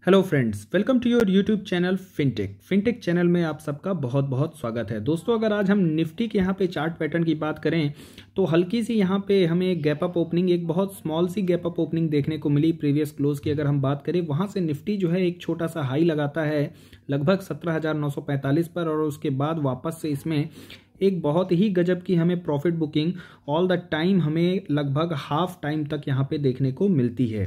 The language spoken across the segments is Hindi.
Hello friends, welcome to your YouTube channel fintech channel में आप सबका बहुत बहुत स्वागत है। दोस्तों, अगर आज हम निफ्टी के यहाँ पे चार्ट पैटर्न की बात करें तो हल्की सी यहाँ पे हमें एक गैप अप ओपनिंग, एक बहुत small C gap up opening देखने को मिली। प्रीवियस क्लोज की अगर हम बात करें, वहाँ से निफ्टी जो है एक छोटा सा हाई लगाता है लगभग 17,945 पर, और उसके बाद वापस से इसमें एक बहुत ही गजब की हमें profit booking all the time हमें लगभग हाफ टाइम तक यहाँ पे देखने को मिलती है।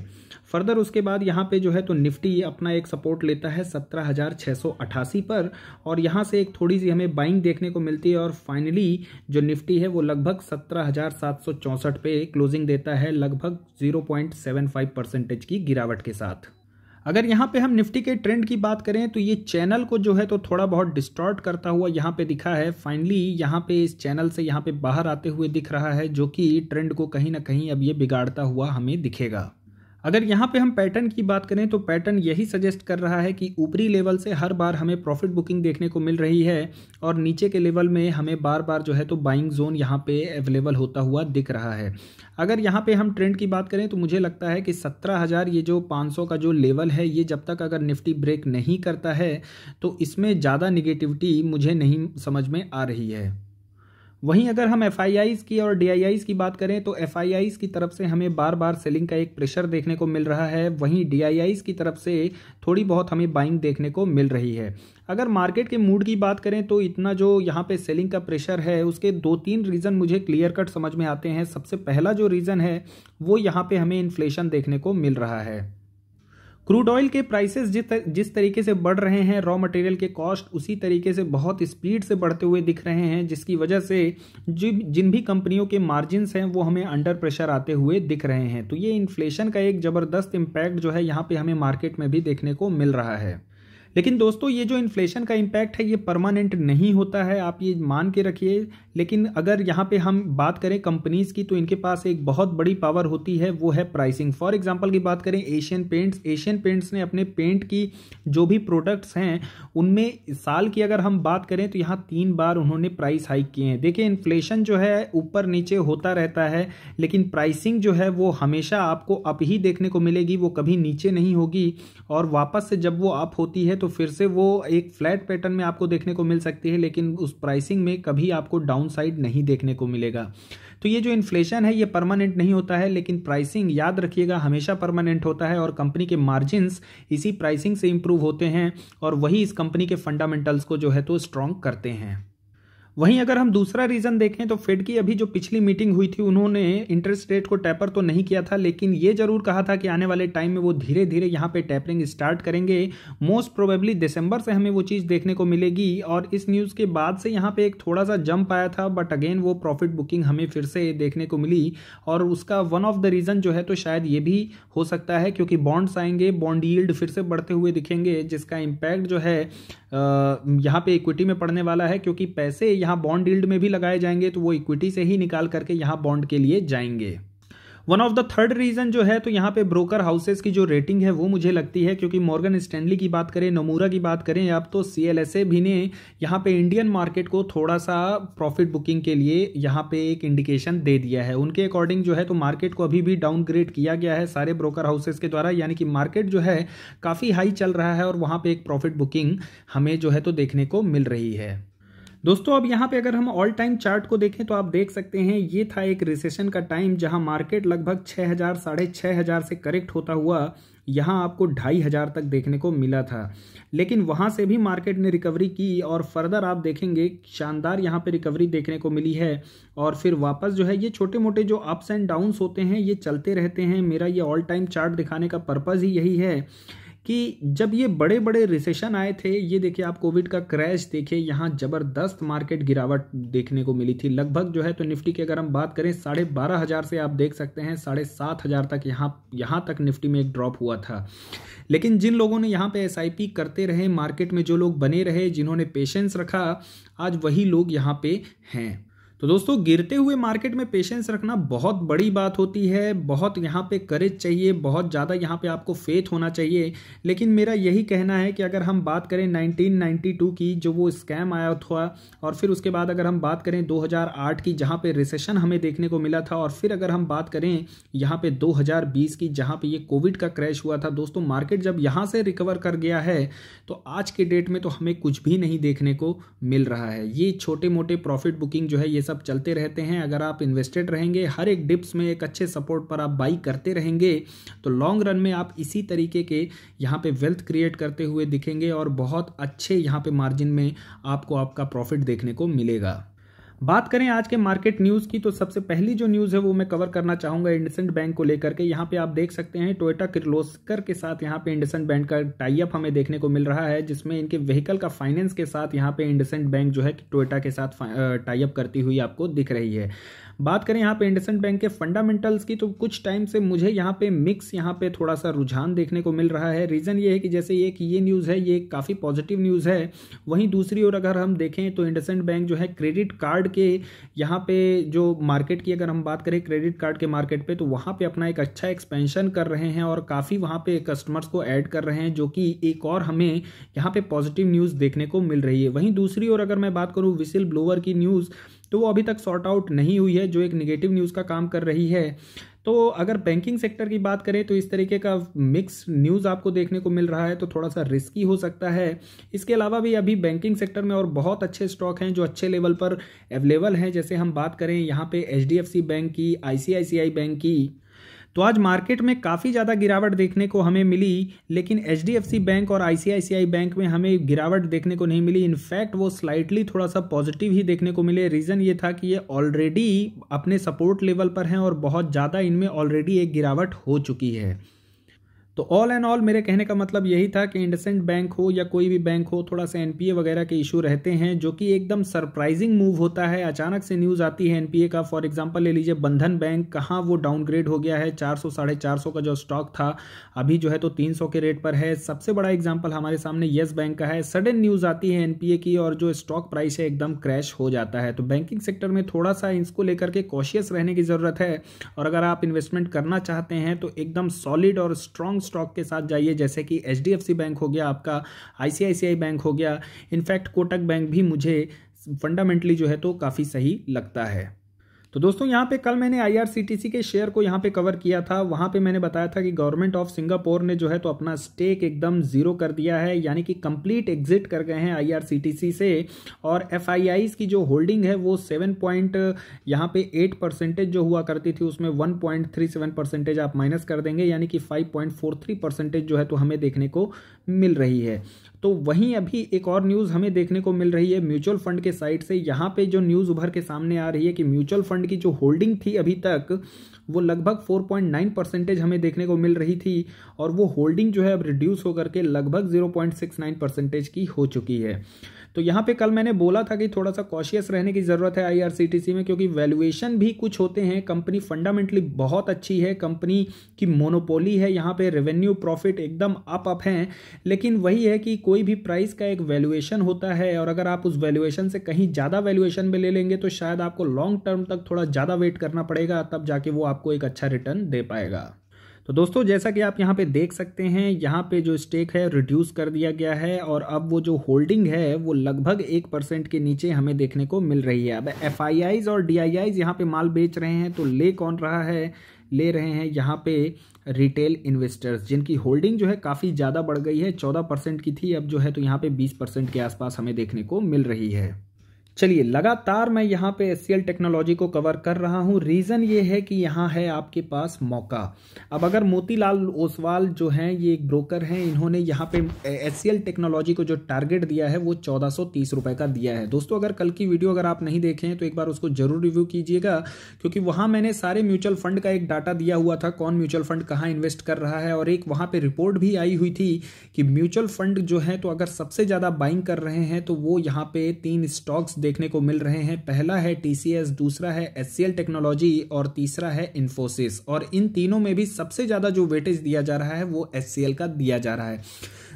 फर्दर उसके बाद यहाँ पे जो है तो निफ्टी अपना एक सपोर्ट लेता है 17,688 पर, और यहाँ से एक थोड़ी सी हमें बाइंग देखने को मिलती है, और फाइनली जो निफ्टी है वो लगभग 17,764 पे क्लोजिंग देता है, लगभग 0.75% की गिरावट के साथ। अगर यहाँ पे हम निफ्टी के ट्रेंड की बात करें तो ये चैनल को जो है तो थोड़ा बहुत डिस्टॉर्ट करता हुआ यहाँ पे दिखा है। फाइनली यहाँ पे इस चैनल से यहाँ पे बाहर आते हुए दिख रहा है, जो कि ट्रेंड को कहीं ना कहीं अब ये बिगाड़ता हुआ हमें दिखेगा। अगर यहाँ पे हम पैटर्न की बात करें तो पैटर्न यही सजेस्ट कर रहा है कि ऊपरी लेवल से हर बार हमें प्रॉफिट बुकिंग देखने को मिल रही है, और नीचे के लेवल में हमें बार बार जो है तो बाइंग जोन यहाँ पे अवेलेबल होता हुआ दिख रहा है। अगर यहाँ पे हम ट्रेंड की बात करें तो मुझे लगता है कि 17,000 ये जो 500 का जो लेवल है, ये जब तक अगर निफ्टी ब्रेक नहीं करता है तो इसमें ज़्यादा निगेटिविटी मुझे नहीं समझ में आ रही है। वहीं अगर हम एफआईआईज़ की और डीआईआईज़ की बात करें तो एफआईआईज़ की तरफ से हमें बार बार सेलिंग का एक प्रेशर देखने को मिल रहा है, वहीं डीआईआईज़ की तरफ से थोड़ी बहुत हमें बाइंग देखने को मिल रही है। अगर मार्केट के मूड की बात करें तो इतना जो यहाँ पे सेलिंग का प्रेशर है, उसके 2-3 रीज़न मुझे क्लियर कट समझ में आते हैं। सबसे पहला जो रीज़न है वो यहाँ पे हमें इन्फ्लेशन देखने को मिल रहा है। क्रूड ऑयल के प्राइसेस जिस तरीके से बढ़ रहे हैं, रॉ मटेरियल के कॉस्ट उसी तरीके से बहुत स्पीड से बढ़ते हुए दिख रहे हैं, जिसकी वजह से जिन भी कंपनियों के मार्जिन्स हैं वो हमें अंडर प्रेशर आते हुए दिख रहे हैं। तो ये इन्फ्लेशन का एक ज़बरदस्त इम्पैक्ट जो है यहाँ पे हमें मार्केट में भी देखने को मिल रहा है। लेकिन दोस्तों, ये जो इन्फ्लेशन का इम्पैक्ट है ये परमानेंट नहीं होता है, आप ये मान के रखिए। लेकिन अगर यहाँ पे हम बात करें कंपनीज़ की तो इनके पास एक बहुत बड़ी पावर होती है, वो है प्राइसिंग। फॉर एग्जांपल की बात करें एशियन पेंट्स ने अपने पेंट की जो भी प्रोडक्ट्स हैं उनमें साल की अगर हम बात करें तो यहाँ 3 बार उन्होंने प्राइस हाइक किए हैं। देखिए, इन्फ्लेशन जो है ऊपर नीचे होता रहता है, लेकिन प्राइसिंग जो है वो हमेशा आपको अप ही देखने को मिलेगी, वो कभी नीचे नहीं होगी। और वापस से जब वो अप होती है तो फिर से वो एक फ्लैट पैटर्न में आपको देखने को मिल सकती है, लेकिन उस प्राइसिंग में कभी आपको डाउन साइड नहीं देखने को मिलेगा। तो ये जो इन्फ्लेशन है ये परमानेंट नहीं होता है, लेकिन प्राइसिंग याद रखिएगा हमेशा परमानेंट होता है, और कंपनी के मार्जिन्स इसी प्राइसिंग से इंप्रूव होते हैं, और वही इस कंपनी के फंडामेंटल्स को जो है तो स्ट्रॉन्ग करते हैं। वहीं अगर हम दूसरा रीजन देखें तो फेड की अभी जो पिछली मीटिंग हुई थी उन्होंने इंटरेस्ट रेट को टैपर तो नहीं किया था, लेकिन ये जरूर कहा था कि आने वाले टाइम में वो धीरे धीरे यहाँ पे टैपरिंग स्टार्ट करेंगे। मोस्ट प्रोबेबली दिसंबर से हमें वो चीज़ देखने को मिलेगी, और इस न्यूज़ के बाद से यहाँ पे एक थोड़ा सा जंप आया था, बट अगेन वो प्रॉफिट बुकिंग हमें फिर से देखने को मिली। और उसका वन ऑफ द रीज़न जो है तो शायद ये भी हो सकता है क्योंकि बॉन्ड्स आएंगे, बॉन्ड यील्ड फिर से बढ़ते हुए दिखेंगे, जिसका इम्पैक्ट जो है यहाँ पे इक्विटी में पड़ने वाला है, क्योंकि पैसे यहाँ बॉन्ड यील्ड में भी लगाए जाएंगे तो वो इक्विटी से ही निकाल करके यहाँ बॉन्ड के लिए जाएंगे। One of the third reason जो है तो यहाँ पे ब्रोकर हाउसेस की जो रेटिंग है वो मुझे लगती है, क्योंकि मॉर्गन स्टैनली की बात करें, नोमुरा की बात करें, अब तो सीएलएसए भी ने यहाँ पे इंडियन मार्केट को थोड़ा सा प्रॉफिट बुकिंग के लिए यहाँ पे एक इंडिकेशन दे दिया है। उनके अकॉर्डिंग जो है तो मार्केट को अभी भी डाउनग्रेड किया गया है सारे ब्रोकर हाउसेस के द्वारा, यानी कि मार्केट जो है काफ़ी हाई चल रहा है, और वहाँ पे एक प्रॉफिट बुकिंग हमें जो है तो देखने को मिल रही है। दोस्तों, अब यहाँ पे अगर हम ऑल टाइम चार्ट को देखें तो आप देख सकते हैं ये था एक रिसेशन का टाइम, जहां मार्केट लगभग 6,000 6,500 से करेक्ट होता हुआ यहाँ आपको 2,500 तक देखने को मिला था। लेकिन वहाँ से भी मार्केट ने रिकवरी की, और फर्दर आप देखेंगे शानदार यहाँ पे रिकवरी देखने को मिली है, और फिर वापस जो है ये छोटे मोटे जो अप्स एंड डाउन्स होते हैं ये चलते रहते हैं। मेरा ये ऑल टाइम चार्ट दिखाने का पर्पज़ ही यही है कि जब ये बड़े बड़े रिसेशन आए थे, ये देखिए आप कोविड का क्रैश देखिए, यहाँ ज़बरदस्त मार्केट गिरावट देखने को मिली थी। लगभग जो है तो निफ्टी की अगर हम बात करें 12,500 से आप देख सकते हैं 7,500 तक यहाँ तक निफ्टी में एक ड्रॉप हुआ था। लेकिन जिन लोगों ने यहाँ पे एसआईपी करते रहे, मार्केट में जो लोग बने रहे, जिन्होंने पेशेंस रखा, आज वही लोग यहाँ पे हैं। तो दोस्तों गिरते हुए मार्केट में पेशेंस रखना बहुत बड़ी बात होती है, बहुत यहाँ पे करेज चाहिए, बहुत ज़्यादा यहाँ पे आपको फेथ होना चाहिए। लेकिन मेरा यही कहना है कि अगर हम बात करें 1992 की जो वो स्कैम आया था, और फिर उसके बाद अगर हम बात करें 2008 की जहाँ पे रिसेशन हमें देखने को मिला था, और फिर अगर हम बात करें यहाँ पे 2020 की जहाँ पे ये कोविड का क्रैश हुआ था, दोस्तों मार्केट जब यहाँ से रिकवर कर गया है तो आज के डेट में तो हमें कुछ भी नहीं देखने को मिल रहा है। ये छोटे मोटे प्रॉफिट बुकिंग जो है ये सब चलते रहते हैं। अगर आप इन्वेस्टेड रहेंगे, हर एक डिप्स में एक अच्छे सपोर्ट पर आप बाई करते रहेंगे, तो लॉन्ग रन में आप इसी तरीके के यहाँ पे वेल्थ क्रिएट करते हुए दिखेंगे और बहुत अच्छे यहाँ पे मार्जिन में आपको आपका प्रॉफिट देखने को मिलेगा। बात करें आज के मार्केट न्यूज़ की, तो सबसे पहली जो न्यूज़ है वो मैं कवर करना चाहूँगा इंडसइंड बैंक को लेकर के। यहाँ पे आप देख सकते हैं टोयोटा किर्लोस्कर के साथ यहाँ पे इंडसइंड बैंक का टाई अप हमें देखने को मिल रहा है, जिसमें इनके व्हीकल का फाइनेंस के साथ यहाँ पे इंडसइंड बैंक जो है टोयोटा के साथ टाई अप करती हुई आपको दिख रही है। बात करें यहाँ पे इंडसइंड बैंक के फंडामेंटल्स की, तो कुछ टाइम से मुझे यहाँ पे मिक्स यहाँ पे थोड़ा सा रुझान देखने को मिल रहा है। रीज़न ये है कि जैसे एक ये न्यूज़ है, ये काफ़ी पॉजिटिव न्यूज़ है, वहीं दूसरी ओर अगर हम देखें तो इंडसइंड बैंक जो है क्रेडिट कार्ड के यहाँ पे जो मार्केट की अगर हम बात करें क्रेडिट कार्ड के मार्केट पे, तो वहाँ पे अपना एक अच्छा एक्सपेंशन कर रहे हैं और काफ़ी वहाँ पे कस्टमर्स को ऐड कर रहे हैं, जो कि एक और हमें यहाँ पे पॉजिटिव न्यूज़ देखने को मिल रही है। वहीं दूसरी ओर अगर मैं बात करूँ विसिल ब्लोअर की न्यूज़, तो वो अभी तक सॉर्ट आउट नहीं हुई है, जो एक नेगेटिव न्यूज़ का काम कर रही है। तो अगर बैंकिंग सेक्टर की बात करें तो इस तरीके का मिक्स न्यूज़ आपको देखने को मिल रहा है, तो थोड़ा सा रिस्की हो सकता है। इसके अलावा भी अभी बैंकिंग सेक्टर में और बहुत अच्छे स्टॉक हैं जो अच्छे लेवल पर अवेलेबल हैं। जैसे हम बात करें यहाँ पे HDFC बैंक की, ICICI बैंक की, तो आज मार्केट में काफ़ी ज़्यादा गिरावट देखने को हमें मिली, लेकिन HDFC बैंक और ICICI बैंक में हमें गिरावट देखने को नहीं मिली। इनफैक्ट वो स्लाइटली थोड़ा सा पॉजिटिव ही देखने को मिले। रीज़न ये था कि ये ऑलरेडी अपने सपोर्ट लेवल पर हैं और बहुत ज़्यादा इनमें ऑलरेडी एक गिरावट हो चुकी है। तो ऑल एंड ऑल मेरे कहने का मतलब यही था कि इंडसइंड बैंक हो या कोई भी बैंक हो, थोड़ा सा NPA वगैरह के इशू रहते हैं, जो कि एकदम सरप्राइजिंग मूव होता है। अचानक से न्यूज़ आती है NPA का। फॉर एग्जांपल ले लीजिए बंधन बैंक, कहाँ वो डाउनग्रेड हो गया है, 400 450 का जो स्टॉक था अभी जो है तो 300 के रेट पर है। सबसे बड़ा एग्जाम्पल हमारे सामने येस बैंक का है। सडन न्यूज़ आती है NPA की और जो स्टॉक प्राइस है एकदम क्रैश हो जाता है। तो बैंकिंग सेक्टर में थोड़ा सा इसको लेकर के कॉशियस रहने की ज़रूरत है, और अगर आप इन्वेस्टमेंट करना चाहते हैं तो एकदम सॉलिड और स्ट्रॉन्ग स्टॉक के साथ जाइए, जैसे कि HDFC बैंक हो गया, आपका ICICI बैंक हो गया, इनफैक्ट कोटक बैंक भी मुझे फंडामेंटली जो है तो काफ़ी सही लगता है। तो दोस्तों यहाँ पे कल मैंने IRCTC के शेयर को यहाँ पे कवर किया था। वहाँ पे मैंने बताया था कि गवर्नमेंट ऑफ सिंगापुर ने जो है तो अपना स्टेक एकदम ज़ीरो कर दिया है, यानी कि कंप्लीट एग्जिट कर गए हैं IRCTC से, और FIIs की जो होल्डिंग है वो 7.8% जो हुआ करती थी उसमें 1.37% आप माइनस कर देंगे, यानी कि 5.43% जो है तो हमें देखने को मिल रही है। तो वहीं अभी एक और न्यूज़ हमें देखने को मिल रही है म्यूचुअल फंड के साइड से। यहाँ पे जो न्यूज़ उभर के सामने आ रही है कि म्यूचुअल फंड की जो होल्डिंग थी अभी तक वो लगभग 4.9% हमें देखने को मिल रही थी, और वो होल्डिंग जो है अब रिड्यूस होकर के लगभग 0.69% की हो चुकी है। तो यहाँ पे कल मैंने बोला था कि थोड़ा सा कॉशियस रहने की ज़रूरत है IRCTC में, क्योंकि वैल्यूएशन भी कुछ होते हैं। कंपनी फंडामेंटली बहुत अच्छी है, कंपनी की मोनोपोली है, यहाँ पे रेवेन्यू प्रॉफिट एकदम अप हैं, लेकिन वही है कि कोई भी प्राइस का एक वैल्यूएशन होता है, और अगर आप उस वैल्यूएशन से कहीं ज़्यादा वैल्यूएशन में ले लेंगे तो शायद आपको लॉन्ग टर्म तक थोड़ा ज़्यादा वेट करना पड़ेगा, तब जाके वो आपको एक अच्छा रिटर्न दे पाएगा। तो दोस्तों जैसा कि आप यहाँ पे देख सकते हैं, यहाँ पे जो स्टेक है रिड्यूस कर दिया गया है, और अब वो जो होल्डिंग है वो लगभग 1% के नीचे हमें देखने को मिल रही है। अब FIIs और DIIs यहाँ पे माल बेच रहे हैं, तो ले कौन रहा है? ले रहे हैं यहाँ पे रिटेल इन्वेस्टर्स, जिनकी होल्डिंग जो है काफ़ी ज़्यादा बढ़ गई है। 14% की थी, अब जो है तो यहाँ पे 20% के आसपास हमें देखने को मिल रही है। चलिए, लगातार मैं यहाँ पे HCL टेक्नोलॉजी को कवर कर रहा हूँ। रीज़न ये है कि यहाँ है आपके पास मौका। अब अगर मोतीलाल ओसवाल जो हैं, ये एक ब्रोकर हैं, इन्होंने यहाँ पे HCL टेक्नोलॉजी को जो टारगेट दिया है वो 1430 रुपये का दिया है। दोस्तों अगर कल की वीडियो अगर आप नहीं देखे हैं तो एक बार उसको जरूर रिव्यू कीजिएगा, क्योंकि वहाँ मैंने सारे म्यूचुअल फंड का एक डाटा दिया हुआ था, कौन म्यूचुअल फंड कहाँ इन्वेस्ट कर रहा है, और एक वहाँ पर रिपोर्ट भी आई हुई थी कि म्यूचुअल फंड जो है तो अगर सबसे ज़्यादा बाइंग कर रहे हैं तो वो यहाँ पे 3 स्टॉक्स देखने को मिल रहे हैं। पहला है TCS, दूसरा है HCL टेक्नोलॉजी और तीसरा है इन्फोसिस, और इन तीनों में भी सबसे ज़्यादा जो वेटेज दिया जा रहा है वो HCL का दिया जा रहा है।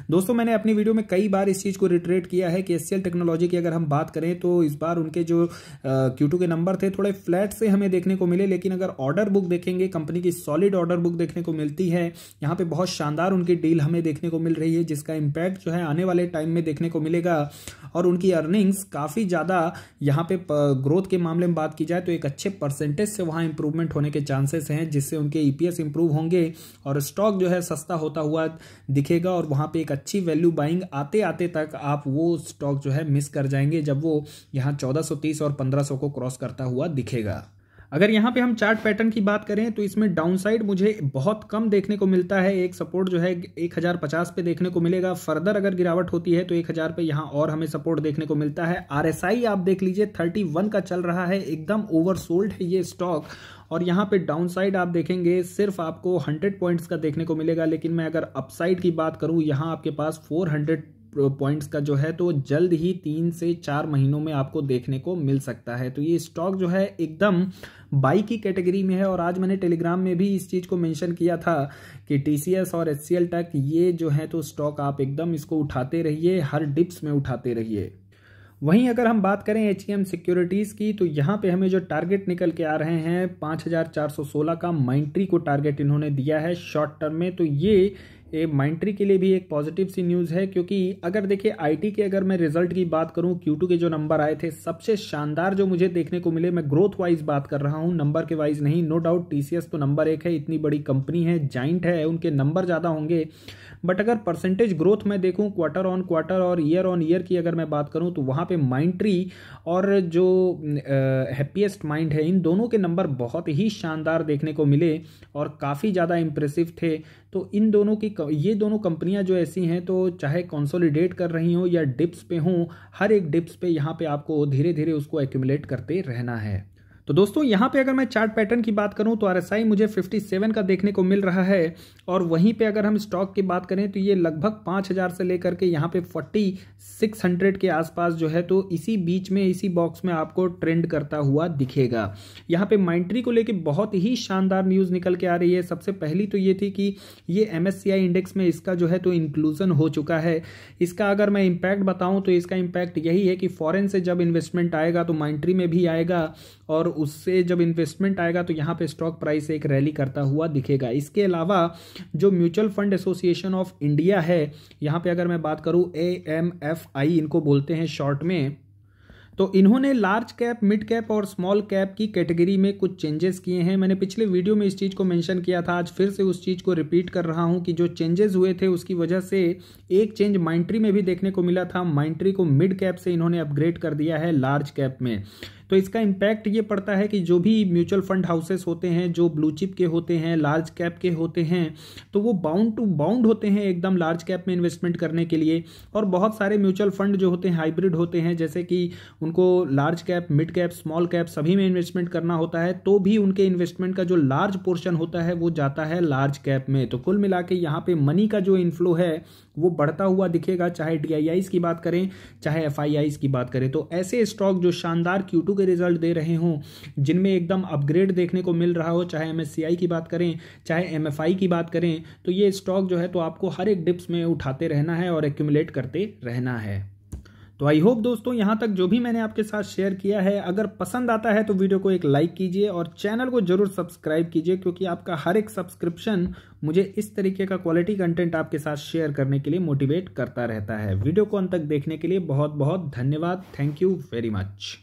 दोस्तों मैंने अपनी वीडियो में कई बार इस चीज़ को रिट्रेट किया है कि एचसीएल टेक्नोलॉजी की अगर हम बात करें तो इस बार उनके जो Q2 के नंबर थे थोड़े फ्लैट से हमें देखने को मिले, लेकिन अगर ऑर्डर बुक देखेंगे कंपनी की सॉलिड ऑर्डर बुक देखने को मिलती है। यहाँ पे बहुत शानदार उनकी डील हमें देखने को मिल रही है, जिसका इम्पैक्ट जो है आने वाले टाइम में देखने को मिलेगा। और उनकी अर्निंग्स काफ़ी ज़्यादा यहाँ पे ग्रोथ के मामले में बात की जाए तो एक अच्छे परसेंटेज से वहाँ इंप्रूवमेंट होने के चांसेस हैं, जिससे उनके ईपीएस इंप्रूव होंगे और स्टॉक जो है सस्ता होता हुआ दिखेगा। और वहाँ पे एक अच्छी वैल्यू बाइंग आते आते तक आप वो स्टॉक जो है मिस कर जाएंगे जब वो यहाँ 1430 और 1500 को क्रॉस करता हुआ दिखेगा। अगर यहाँ पे हम चार्ट पैटर्न की बात करें तो इसमें डाउनसाइड मुझे बहुत कम देखने को मिलता है। एक सपोर्ट जो है 1050 पे देखने को मिलेगा। फर्दर अगर गिरावट होती है तो 1000 पे यहाँ और हमें सपोर्ट देखने को मिलता है। आरएसआई आप देख लीजिए 31 का चल रहा है, एकदम ओवरसोल्ड है ये स्टॉक। और यहाँ पे डाउनसाइड आप देखेंगे सिर्फ आपको 100 पॉइंट्स का देखने को मिलेगा, लेकिन मैं अगर अपसाइड की बात करूँ यहाँ आपके पास 400 पॉइंट्स का जो है तो जल्द ही 3 से 4 महीनों में आपको देखने को मिल सकता है। तो ये स्टॉक जो है एकदम बाई की कैटेगरी में है। और आज मैंने टेलीग्राम में भी इस चीज़ को मेंशन किया था कि टीसीएस और एचसीएल तक ये जो है तो स्टॉक आप एकदम इसको उठाते रहिए, हर डिप्स में उठाते रहिए। वहीं अगर हम बात करें एचईएम सिक्योरिटीज़ की तो यहाँ पे हमें जो टारगेट निकल के आ रहे हैं 5416 का माइंट्री को टारगेट इन्होंने दिया है शॉर्ट टर्म में। तो ये माइंट्री के लिए भी एक पॉजिटिव सी न्यूज़ है, क्योंकि अगर देखिए आईटी के अगर मैं रिजल्ट की बात करूं Q2 के जो नंबर आए थे सबसे शानदार जो मुझे देखने को मिले, मैं ग्रोथ वाइज बात कर रहा हूं, नंबर के वाइज नहीं। नो डाउट टीसीएस तो नंबर 1 है, इतनी बड़ी कंपनी है, जाइंट है, उनके नंबर ज़्यादा होंगे। बट अगर परसेंटेज ग्रोथ में देखूं क्वार्टर ऑन क्वार्टर और ईयर ऑन ईयर की अगर मैं बात करूं तो वहाँ पे माइंट्री और जो हैप्पीएस्ट माइंड है इन दोनों के नंबर बहुत ही शानदार देखने को मिले और काफ़ी ज़्यादा इंप्रेसिव थे। तो इन दोनों की ये दोनों कंपनियां जो ऐसी हैं तो चाहे कंसोलिडेट कर रही हों या डिप्स पे हों, हर एक डिप्स पे यहाँ पे आपको धीरे धीरे उसको एक्यूमुलेट करते रहना है। तो दोस्तों यहाँ पे अगर मैं चार्ट पैटर्न की बात करूँ तो आरएसआई मुझे 57 का देखने को मिल रहा है। और वहीं पे अगर हम स्टॉक की बात करें तो ये लगभग 5000 से लेकर के यहाँ पे 4600 के आसपास जो है तो इसी बीच में इसी बॉक्स में आपको ट्रेंड करता हुआ दिखेगा। यहाँ पे माइंट्री को लेके बहुत ही शानदार न्यूज़ निकल के आ रही है। सबसे पहली तो ये थी कि ये MSCI इंडेक्स में इसका जो है तो इंक्लूजन हो चुका है। इसका अगर मैं इम्पैक्ट बताऊँ तो इसका इम्पैक्ट यही है कि फॉरेन से जब इन्वेस्टमेंट आएगा तो माइंट्री में भी आएगा, और उससे जब इन्वेस्टमेंट आएगा तो यहाँ पे स्टॉक प्राइस एक रैली करता हुआ दिखेगा। इसके अलावा जो mutual fund association of India है, यहाँ पे अगर मैं बात करूँ AMFI इनको बोलते हैं शॉर्ट में, तो इन्होंने लार्ज कैप, मिड कैप और स्मॉल कैप की कैटेगरी में कुछ चेंजेस किए हैं। मैंने पिछले वीडियो में इस चीज़ को मेंशन किया था, आज फिर से उस चीज़ को रिपीट कर रहा हूं कि जो चेंजेस हुए थे उसकी वजह से एक चेंज माइंट्री में भी देखने को मिला था। माइंट्री को मिड कैप से इन्होंने अपग्रेड कर दिया है लार्ज कैप में। तो इसका इम्पैक्ट ये पड़ता है कि जो भी म्यूचुअल फंड हाउसेस होते हैं, जो ब्लू चिप के होते हैं, लार्ज कैप के होते हैं, तो वो बाउंड टू बाउंड होते हैं एकदम लार्ज कैप में इन्वेस्टमेंट करने के लिए। और बहुत सारे म्यूचुअल फंड जो होते हैं हाइब्रिड होते हैं, जैसे कि उनको large cap, mid cap, small cap सभी में इन्वेस्टमेंट करना होता है, तो भी उनके इन्वेस्टमेंट का जो लार्ज पोर्शन होता है वो जाता है लार्ज कैप में। तो कुल मिला के यहाँ पे मनी का जो इनफ्लो है वो बढ़ता हुआ दिखेगा, चाहे DIIs की बात करें चाहे FIIs की बात करें। तो ऐसे स्टॉक जो शानदार Q2 के रिजल्ट दे रहे हों, जिनमें एकदम अपग्रेड देखने को मिल रहा हो, चाहे MSCI की बात करें चाहे MFI की बात करें, तो ये स्टॉक जो है तो आपको हर एक डिप्स में उठाते रहना है और एक्यूमुलेट करते रहना है। तो आई होप दोस्तों यहाँ तक जो भी मैंने आपके साथ शेयर किया है, अगर पसंद आता है तो वीडियो को एक लाइक कीजिए और चैनल को जरूर सब्सक्राइब कीजिए, क्योंकि आपका हर एक सब्सक्रिप्शन मुझे इस तरीके का क्वालिटी कंटेंट आपके साथ शेयर करने के लिए मोटिवेट करता रहता है। वीडियो को अंत तक देखने के लिए बहुत बहुत धन्यवाद। Thank you very much.